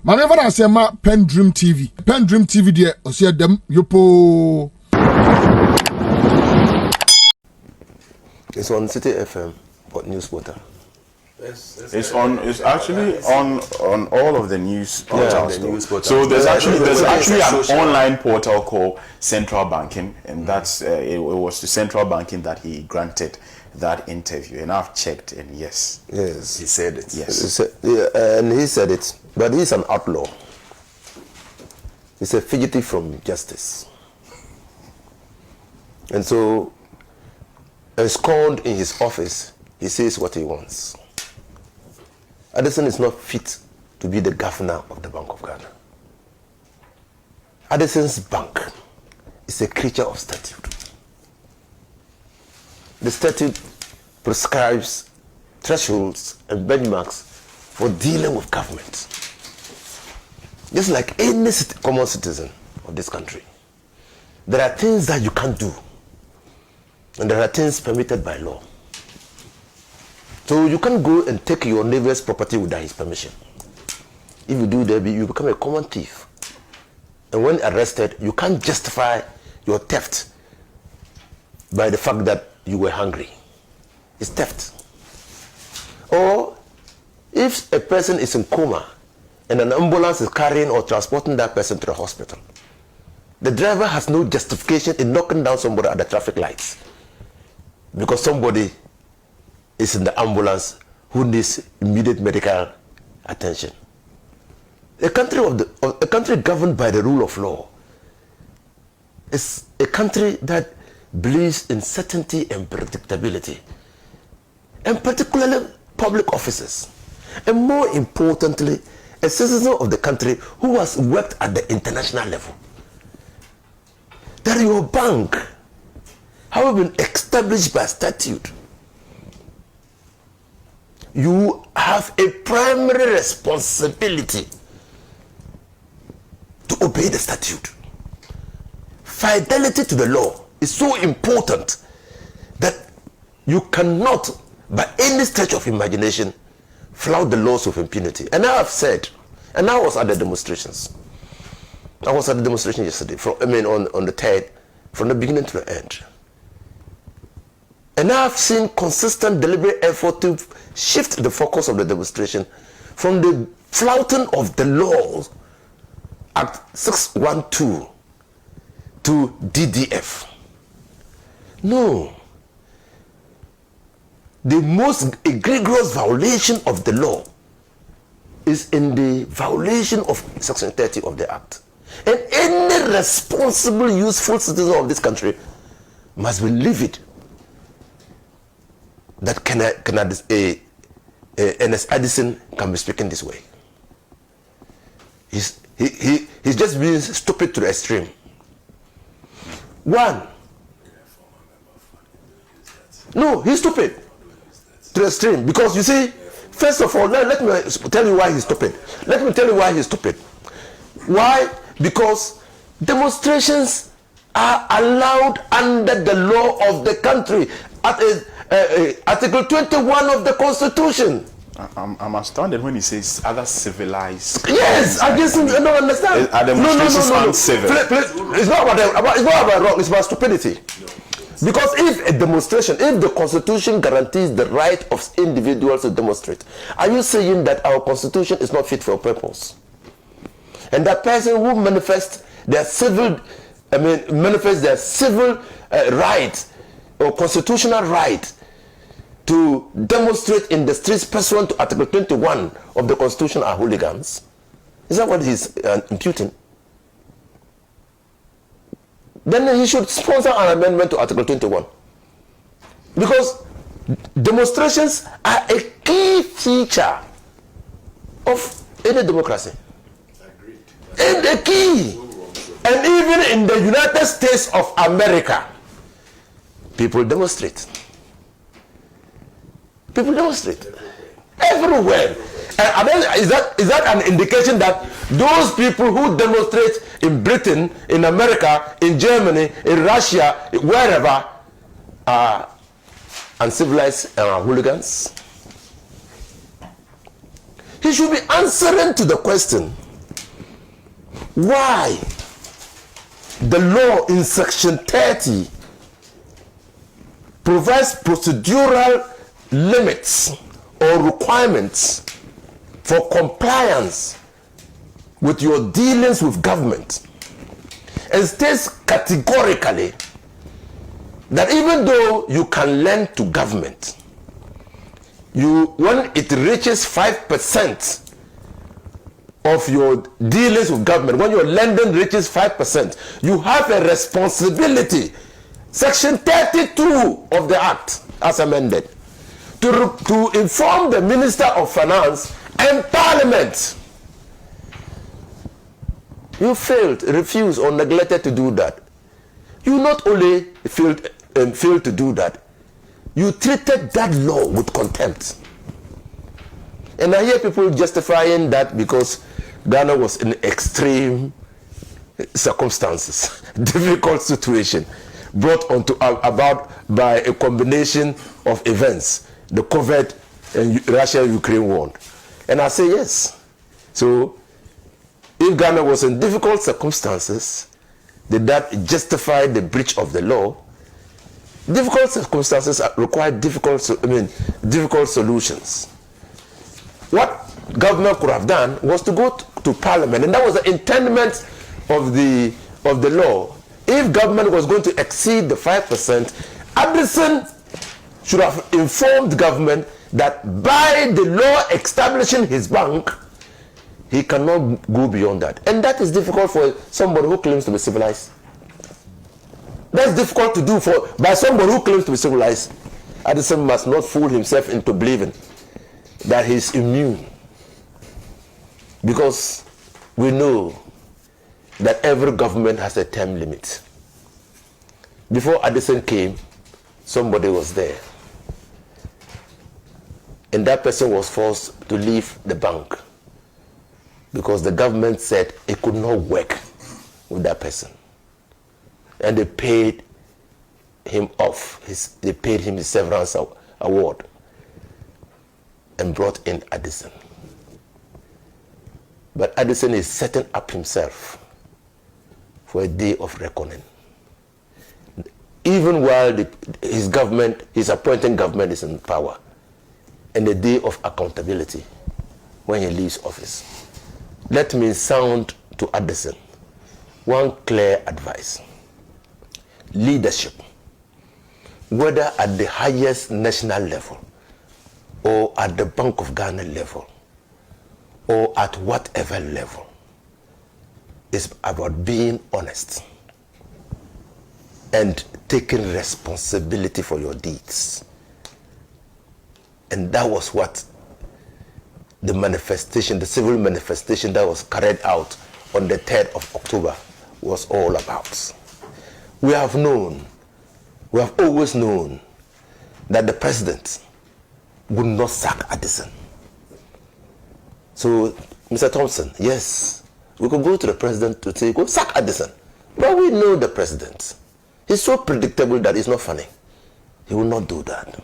Manever I say ma PENDREAM TV. PENDREAM TV there o see them yopo. It's on City FM or Newswater. It's actually on all of the news portals. Yeah, so there's actually an online portal called Central Banking, and that's it was to Central Banking that he granted that interview, and I've checked, and yes, he said it. Yes, and he said it, but he's an outlaw. He's a fugitive from justice, and so, ensconced in his office, he says what he wants. Addison is not fit to be the governor of the Bank of Ghana. Addison's bank is a creature of statute. The statute prescribes thresholds and benchmarks for dealing with government. Just like any common citizen of this country, there are things that you can't do, and there are things permitted by law. So you can't go and take your neighbor's property without his permission. If you do that, you become a common thief. And when arrested, you can't justify your theft by the fact that you were hungry. It's theft. Or if a person is in coma and an ambulance is carrying or transporting that person to the hospital, the driver has no justification in knocking down somebody at the traffic lights because somebody is in the ambulance who needs immediate medical attention. A country governed by the rule of law is a country that believes in certainty and predictability, and particularly public officers, and more importantly, a citizen of the country who has worked at the international level. That your bank have been established by statute. You have a primary responsibility to obey the statute. Fidelity to the law is so important that you cannot, by any stretch of imagination, flout the laws of impunity. And I have said, and I was at the demonstrations. I was at the demonstration yesterday, on the 3rd, from the beginning to the end. And I have seen consistent, deliberate effort to shift the focus of the demonstration from the flouting of the laws, Act 612, to DDF. No. The most egregious violation of the law is in the violation of Section 30 of the Act. And any responsible, useful citizen of this country must be livid that Ernest Addison can be speaking this way. He's just being stupid to the extreme. One, no, he's stupid to the extreme because you see, first of all, let me tell you why he's stupid. Let me tell you why he's stupid. Why? Because demonstrations are allowed under the law of the country. Article 21 of the Constitution. I'm astounded when he says other civilized. Yes, I just don't understand. Are demonstrations uncivil? It's not about wrong. It's about stupidity. No. Because if a demonstration, if the Constitution guarantees the right of individuals to demonstrate, are you saying that our Constitution is not fit for a purpose? And that person who manifests their civil right or constitutional right to demonstrate in the streets pursuant to Article 21 of the Constitution are hooligans? Is that what he's imputing? Then he should sponsor an amendment to Article 21. Because demonstrations are a key feature of any democracy. Agreed. And a key. And even in the United States of America, people demonstrate. People demonstrate everywhere. And is that an indication that those people who demonstrate in Britain, in America, in Germany, in Russia, wherever, are uncivilized and are hooligans? He should be answering to the question why the law in section 30 provides procedural limits or requirements for compliance with your dealings with government, and states categorically that even though you can lend to government, when it reaches 5% of your dealings with government, when your lending reaches 5%, you have a responsibility, section 32 of the act as amended, to inform the Minister of Finance and Parliament. You failed, refused, or neglected to do that. You not only failed to do that, you treated that law with contempt. And I hear people justifying that because Ghana was in extreme circumstances, difficult situation, brought about by a combination of events, the COVID and Russia-Ukraine war. And I say yes. So if Ghana was in difficult circumstances, did that justify the breach of the law? Difficult circumstances require difficult solutions. What government could have done was to go to Parliament, and that was the intendment of the law. If government was going to exceed the 5%, Addison should have informed government that by the law establishing his bank, he cannot go beyond that. And that is difficult for somebody who claims to be civilized. That's difficult to do by somebody who claims to be civilized. Addison must not fool himself into believing that he's immune. Because we know that every government has a term limit. Before Addison came, somebody was there. And that person was forced to leave the bank because the government said it could not work with that person. And they paid him off. They paid him his severance award and brought in Addison. But Addison is setting up himself for a day of reckoning. Even while his appointing government is in power, and the day of accountability when he leaves office. Let me sound to Addison one clear advice. Leadership, whether at the highest national level or at the Bank of Ghana level or at whatever level, is about being honest and taking responsibility for your deeds. And that was what the manifestation, the civil manifestation that was carried out on the 3rd of October was all about. We have always known that the president would not sack Addison. So, Mr. Thompson, yes, we could go to the president to say, go sack Addison. But we know the president. He's so predictable that it's not funny. He will not do that.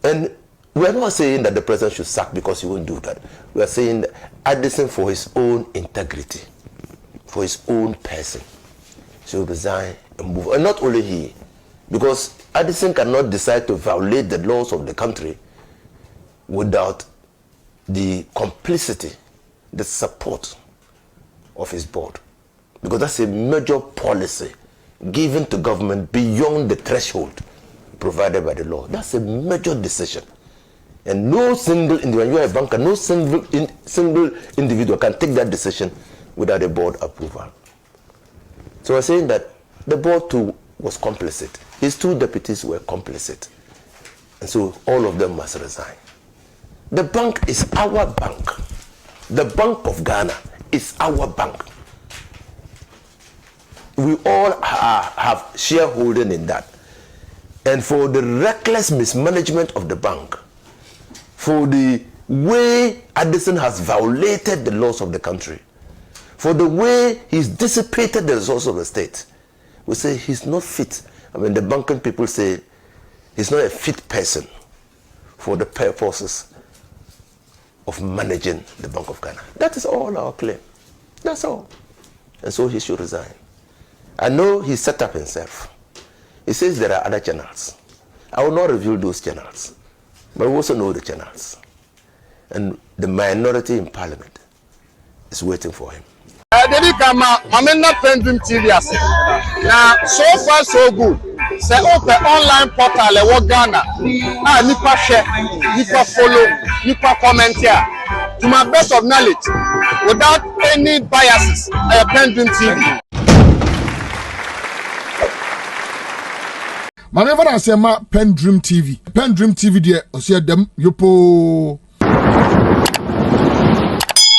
And we're not saying that the president should sack because he won't do that. We are saying that Addison, for his own integrity, for his own person, should resign and move. And not only he, because Addison cannot decide to violate the laws of the country without the complicity, the support of his board. Because that's a major policy given to government beyond the threshold provided by the law. That's a major decision. And no single individual, when you are a banker, no single individual can take that decision without a board approval. So we're saying that the board too was complicit. His two deputies were complicit. And so all of them must resign. The bank is our bank. The Bank of Ghana is our bank. We all have shareholding in that. And for the reckless mismanagement of the bank, for the way Addison has violated the laws of the country, for the way he's dissipated the resources of the state, we say he's not fit. I mean, the banking people say he's not a fit person for the purposes of managing the Bank of Ghana. That is all our claim. That's all. And so he should resign. I know he set up himself. He says there are other channels. I will not reveal those channels. But we also know the channels. And the minority in parliament is waiting for him. PENDREAM TV now, so far so good. Say open online portal le Ghana. Nipa share, nipa follow, nipa comment here. To my best of knowledge, without any biases, PENDREAM TV. Manever I say ma PENDREAM TV. PENDREAM TV there, I see them yopo.